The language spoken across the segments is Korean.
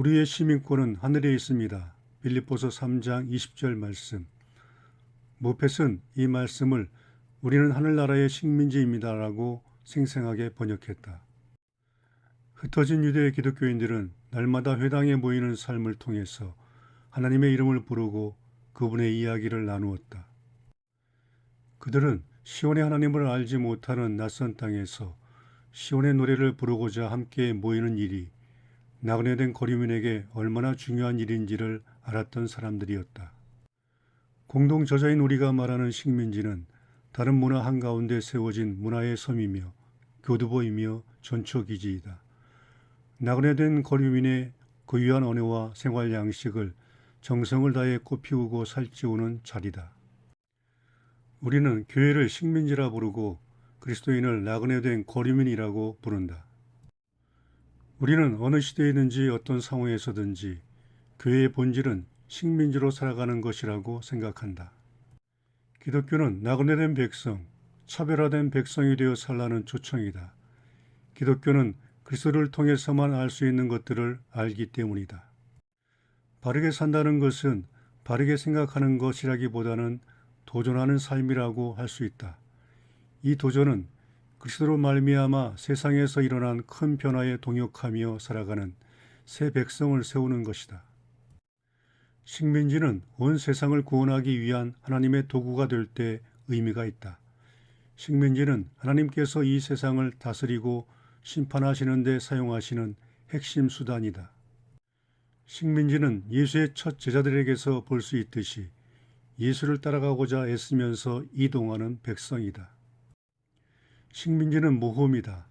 우리의 시민권은 하늘에 있습니다. 빌립보서 3장 20절 말씀. 모펫은 이 말씀을 우리는 하늘나라의 식민지입니다라고 생생하게 번역했다. 흩어진 유대 기독교인들은 날마다 회당에 모이는 삶을 통해서 하나님의 이름을 부르고 그분의 이야기를 나누었다. 그들은 시온의 하나님을 알지 못하는 낯선 땅에서 시온의 노래를 부르고자 함께 모이는 일이 나그네 된 거류민에게 얼마나 중요한 일인지를 알았던 사람들이었다. 공동 저자인 우리가 말하는 식민지는 다른 문화 한가운데 세워진 문화의 섬이며 교두보이며 전초기지이다. 나그네 된 거류민의 고유한 언어와 생활 양식을 정성을 다해 꽃피우고 살찌우는 자리다. 우리는 교회를 식민지라 부르고 그리스도인을 나그네 된 거류민이라고 부른다. 우리는 어느 시대이든지 어떤 상황에서든지 교회의 본질은 식민지로 살아가는 것이라고 생각한다. 기독교는 나그네된 백성, 차별화된 백성이 되어 살라는 초청이다. 기독교는 그리스도를 통해서만 알 수 있는 것들을 알기 때문이다. 바르게 산다는 것은 바르게 생각하는 것이라기보다는 도전하는 삶이라고 할 수 있다. 이 도전은 그리스도로 말미암아 세상에서 일어난 큰 변화에 동역하며 살아가는 새 백성을 세우는 것이다. 식민지는 온 세상을 구원하기 위한 하나님의 도구가 될 때 의미가 있다. 식민지는 하나님께서 이 세상을 다스리고 심판하시는 데 사용하시는 핵심 수단이다. 식민지는 예수의 첫 제자들에게서 볼 수 있듯이 예수를 따라가고자 애쓰면서 이동하는 백성이다. 식민지는 모험이다.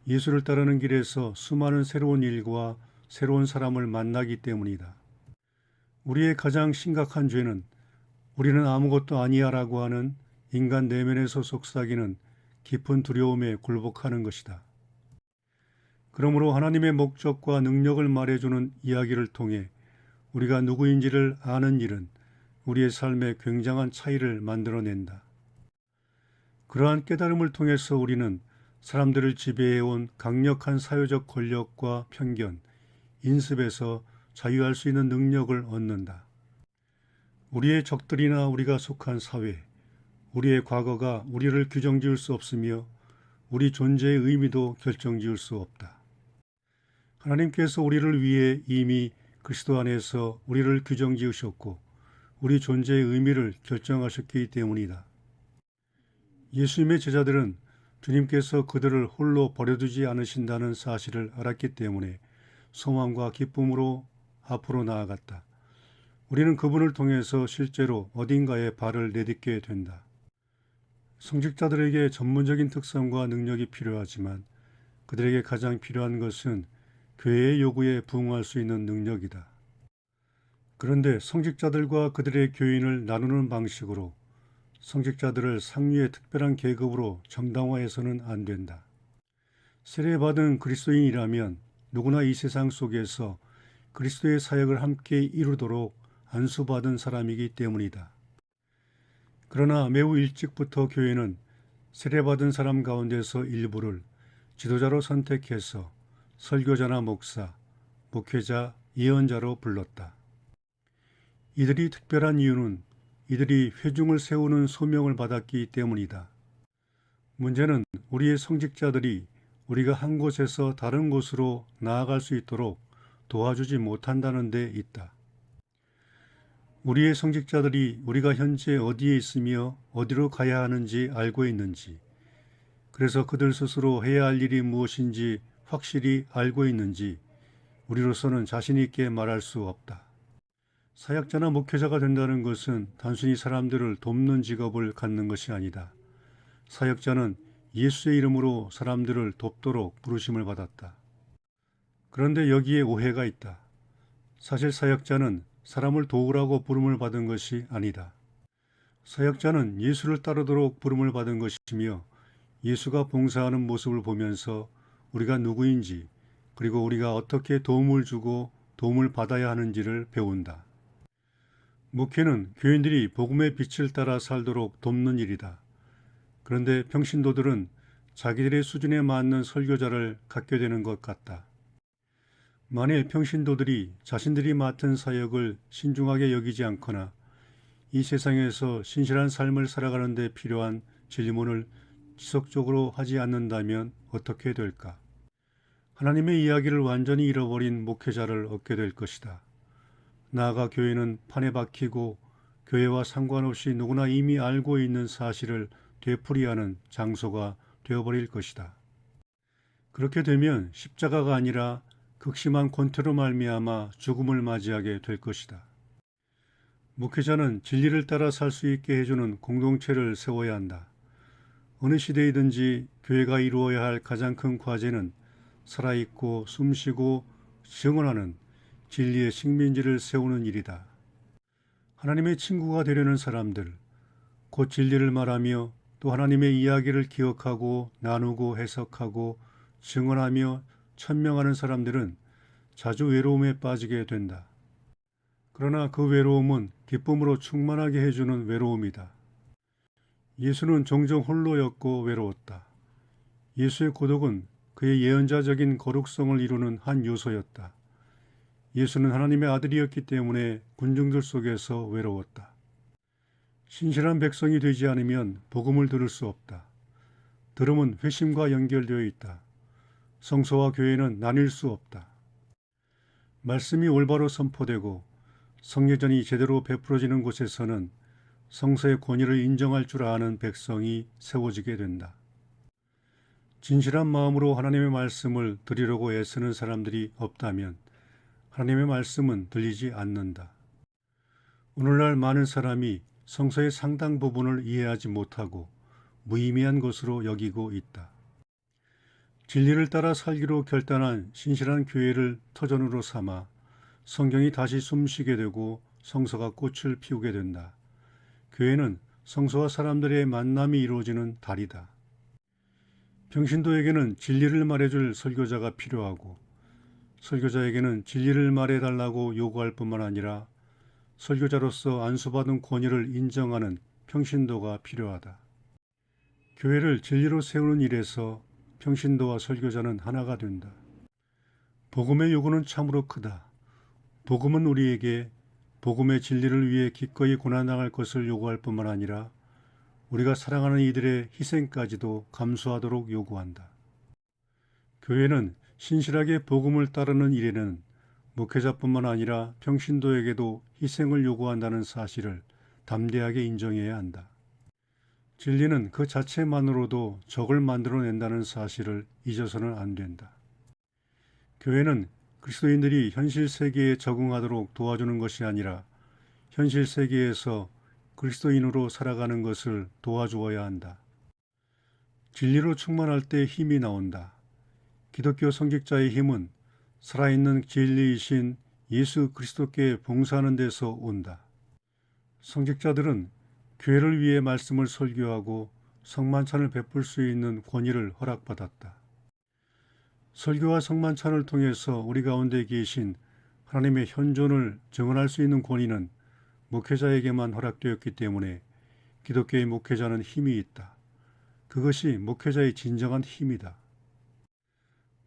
예수를 따르는 길에서 수많은 새로운 일과 새로운 사람을 만나기 때문이다. 우리의 가장 심각한 죄는 우리는 아무것도 아니야라고 하는 인간 내면에서 속삭이는 깊은 두려움에 굴복하는 것이다. 그러므로 하나님의 목적과 능력을 말해주는 이야기를 통해 우리가 누구인지를 아는 일은 우리의 삶에 굉장한 차이를 만들어낸다. 그러한 깨달음을 통해서 우리는 사람들을 지배해온 강력한 사회적 권력과 편견, 인습에서 자유할 수 있는 능력을 얻는다. 우리의 적들이나 우리가 속한 사회, 우리의 과거가 우리를 규정지을 수 없으며 우리 존재의 의미도 결정지을 수 없다. 하나님께서 우리를 위해 이미 그리스도 안에서 우리를 규정지으셨고 우리 존재의 의미를 결정하셨기 때문이다. 예수님의 제자들은 주님께서 그들을 홀로 버려두지 않으신다는 사실을 알았기 때문에 소망과 기쁨으로 앞으로 나아갔다. 우리는 그분을 통해서 실제로 어딘가에 발을 내딛게 된다. 성직자들에게 전문적인 특성과 능력이 필요하지만 그들에게 가장 필요한 것은 교회의 요구에 부응할 수 있는 능력이다. 그런데 성직자들과 그들의 교인을 나누는 방식으로 성직자들을 상류의 특별한 계급으로 정당화해서는 안 된다. 세례받은 그리스도인이라면 누구나 이 세상 속에서 그리스도의 사역을 함께 이루도록 안수받은 사람이기 때문이다. 그러나 매우 일찍부터 교회는 세례받은 사람 가운데서 일부를 지도자로 선택해서 설교자나 목사, 목회자, 예언자로 불렀다. 이들이 특별한 이유는 이들이 회중을 세우는 소명을 받았기 때문이다. 문제는 우리의 성직자들이 우리가 한 곳에서 다른 곳으로 나아갈 수 있도록 도와주지 못한다는 데 있다. 우리의 성직자들이 우리가 현재 어디에 있으며 어디로 가야 하는지 알고 있는지, 그래서 그들 스스로 해야 할 일이 무엇인지 확실히 알고 있는지 우리로서는 자신 있게 말할 수 없다. 사역자나 목회자가 된다는 것은 단순히 사람들을 돕는 직업을 갖는 것이 아니다. 사역자는 예수의 이름으로 사람들을 돕도록 부르심을 받았다. 그런데 여기에 오해가 있다. 사실 사역자는 사람을 도우라고 부름을 받은 것이 아니다. 사역자는 예수를 따르도록 부름을 받은 것이며 예수가 봉사하는 모습을 보면서 우리가 누구인지 그리고 우리가 어떻게 도움을 주고 도움을 받아야 하는지를 배운다. 목회는 교인들이 복음의 빛을 따라 살도록 돕는 일이다. 그런데 평신도들은 자기들의 수준에 맞는 설교자를 갖게 되는 것 같다. 만일 평신도들이 자신들이 맡은 사역을 신중하게 여기지 않거나 이 세상에서 신실한 삶을 살아가는 데 필요한 질문을 지속적으로 하지 않는다면 어떻게 될까? 하나님의 이야기를 완전히 잃어버린 목회자를 얻게 될 것이다. 나아가 교회는 판에 박히고 교회와 상관없이 누구나 이미 알고 있는 사실을 되풀이하는 장소가 되어버릴 것이다. 그렇게 되면 십자가가 아니라 극심한 권태로 말미암아 죽음을 맞이하게 될 것이다. 목회자는 진리를 따라 살 수 있게 해주는 공동체를 세워야 한다. 어느 시대이든지 교회가 이루어야 할 가장 큰 과제는 살아있고 숨쉬고 증언하는 진리의 식민지를 세우는 일이다. 하나님의 친구가 되려는 사람들, 곧 진리를 말하며 또 하나님의 이야기를 기억하고 나누고 해석하고 증언하며 천명하는 사람들은 자주 외로움에 빠지게 된다. 그러나 그 외로움은 기쁨으로 충만하게 해주는 외로움이다. 예수는 종종 홀로였고 외로웠다. 예수의 고독은 그의 예언자적인 거룩성을 이루는 한 요소였다. 예수는 하나님의 아들이었기 때문에 군중들 속에서 외로웠다. 신실한 백성이 되지 않으면 복음을 들을 수 없다. 들음은 회심과 연결되어 있다. 성소와 교회는 나뉠 수 없다. 말씀이 올바로 선포되고 성례전이 제대로 베풀어지는 곳에서는 성서의 권위를 인정할 줄 아는 백성이 세워지게 된다. 진실한 마음으로 하나님의 말씀을 들으려고 애쓰는 사람들이 없다면 하나님의 말씀은 들리지 않는다. 오늘날 많은 사람이 성서의 상당 부분을 이해하지 못하고 무의미한 것으로 여기고 있다. 진리를 따라 살기로 결단한 신실한 교회를 터전으로 삼아 성경이 다시 숨쉬게 되고 성서가 꽃을 피우게 된다. 교회는 성서와 사람들의 만남이 이루어지는 달이다. 평신도에게는 진리를 말해줄 설교자가 필요하고 설교자에게는 진리를 말해달라고 요구할 뿐만 아니라 설교자로서 안수받은 권위를 인정하는 평신도가 필요하다. 교회를 진리로 세우는 일에서 평신도와 설교자는 하나가 된다. 복음의 요구는 참으로 크다. 복음은 우리에게 복음의 진리를 위해 기꺼이 고난당할 것을 요구할 뿐만 아니라 우리가 사랑하는 이들의 희생까지도 감수하도록 요구한다. 교회는 신실하게 복음을 따르는 일에는 목회자뿐만 아니라 평신도에게도 희생을 요구한다는 사실을 담대하게 인정해야 한다. 진리는 그 자체만으로도 적을 만들어낸다는 사실을 잊어서는 안 된다. 교회는 그리스도인들이 현실 세계에 적응하도록 도와주는 것이 아니라 현실 세계에서 그리스도인으로 살아가는 것을 도와주어야 한다. 진리로 충만할 때 힘이 나온다. 기독교 성직자의 힘은 살아있는 진리이신 예수 그리스도께 봉사하는 데서 온다. 성직자들은 교회를 위해 말씀을 설교하고 성만찬을 베풀 수 있는 권위를 허락받았다. 설교와 성만찬을 통해서 우리 가운데 계신 하나님의 현존을 증언할 수 있는 권위는 목회자에게만 허락되었기 때문에 기독교의 목회자는 힘이 있다. 그것이 목회자의 진정한 힘이다.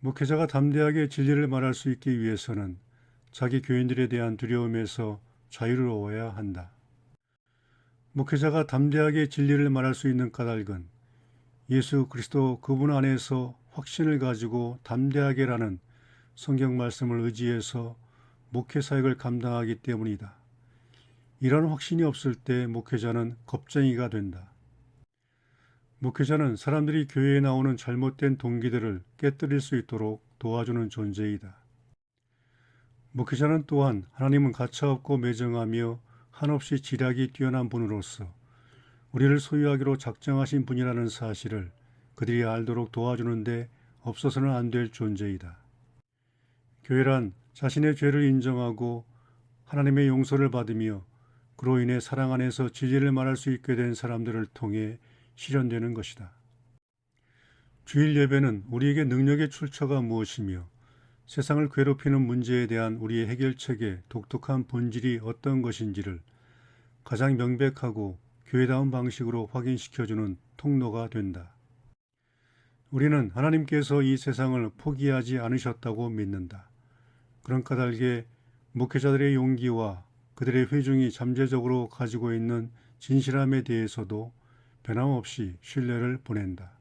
목회자가 담대하게 진리를 말할 수 있기 위해서는 자기 교인들에 대한 두려움에서 자유로워야 한다. 목회자가 담대하게 진리를 말할 수 있는 까닭은 예수 그리스도 그분 안에서 확신을 가지고 담대하게라는 성경 말씀을 의지해서 목회 사역을 감당하기 때문이다. 이런 확신이 없을 때 목회자는 겁쟁이가 된다. 목회자는 사람들이 교회에 나오는 잘못된 동기들을 깨뜨릴 수 있도록 도와주는 존재이다. 목회자는 또한 하나님은 가차없고 매정하며 한없이 지략이 뛰어난 분으로서 우리를 소유하기로 작정하신 분이라는 사실을 그들이 알도록 도와주는데 없어서는 안 될 존재이다. 교회란 자신의 죄를 인정하고 하나님의 용서를 받으며 그로 인해 사랑 안에서 진리를 말할 수 있게 된 사람들을 통해 실현되는 것이다. 주일 예배는 우리에게 능력의 출처가 무엇이며 세상을 괴롭히는 문제에 대한 우리의 해결책의 독특한 본질이 어떤 것인지를 가장 명백하고 교회다운 방식으로 확인시켜주는 통로가 된다. 우리는 하나님께서 이 세상을 포기하지 않으셨다고 믿는다. 그런 까닭에 목회자들의 용기와 그들의 회중이 잠재적으로 가지고 있는 진실함에 대해서도 변함없이 신뢰를 보낸다.